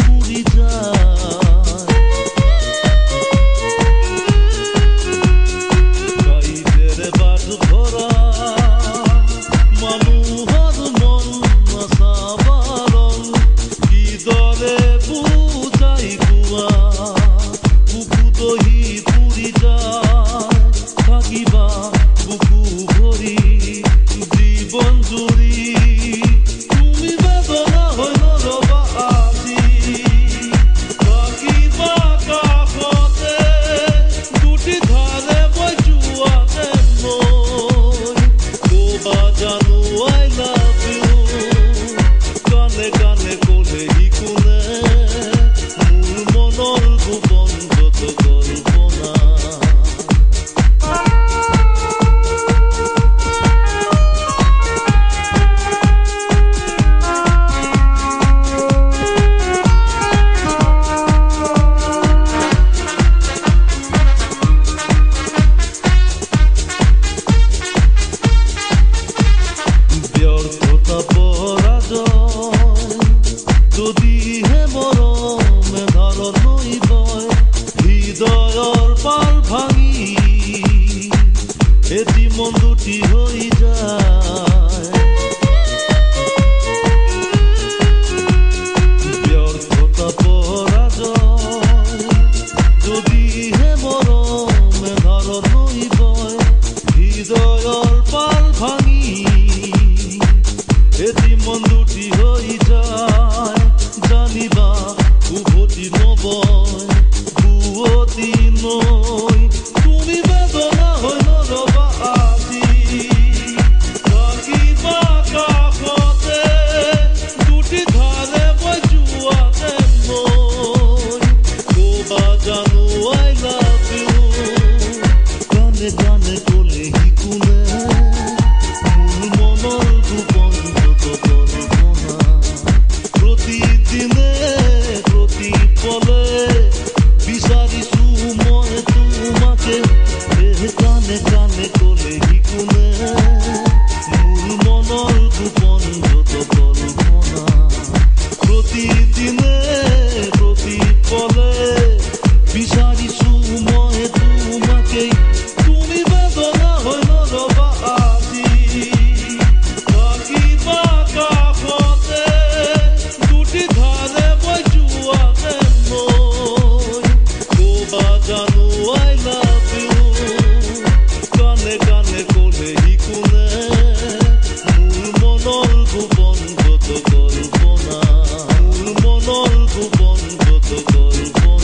পুৰি যায় গাইতেৰ বাট ভৰা মানুহৰ মন নাচাবাৰণ কিদৰে বুজাই কোৱা বুকু দহি পুৰি যায় থাকিবা বুকু ভৰি জীৱন জুৰি তুমি বেদনা হৈ নৰবা আজি থাকিবা কাষতে দুটি ধাৰে বৈ যোৱাতে নৈ ক'বা জানো I love you কানে কানে ক'লেহি কোনে মোৰ মনৰ গোপন যত কল্পনা ব্যৰ্থতা পৰাজয় যদিহে মৰমে ধাৰণ হৈ বয় হৃদয়ৰ পাল ভাঙি এটি মন দুটি হৈ যায় ব্যৰ্থতা পৰাজয় যদিহে মৰমে ধাৰণ হৈ বয় হৃদয়ৰ পাল ভাঙি এটি মন দুটি হৈ যায় জানিবা উভতি নবয় বুৱতী নৈ তুমি বেদনা হৈ নৰবা আজি থাকিবা কাষতে দুটি ধাৰে বৈ যোৱাতে নৈ ক'বা জানো I love you কানে কানে ক'লেহি কোনে মোৰ মনৰ গোপন যত কল্পনা প্ৰতিদিনে প্ৰতি পলে বিচাৰিছো মই তোমাকে কানে কানে ক'লেহি কোনে মোৰ মনৰ গোপন যত কল্পনা প্ৰতিদিনে প্ৰতি পলে বিচাৰিছো মই তোমাকে তুমি বেদনা হৈ নৰবা আজি থাকিবা কাষতে দুটি ধাৰে বৈ যোৱাতে নৈ ক'বা জানো I love you কানে কানে ক'লেহি কোনে মোৰ মনৰ গোপন যত কল্পনা মোৰ মনৰ গোপন যত কল্পনা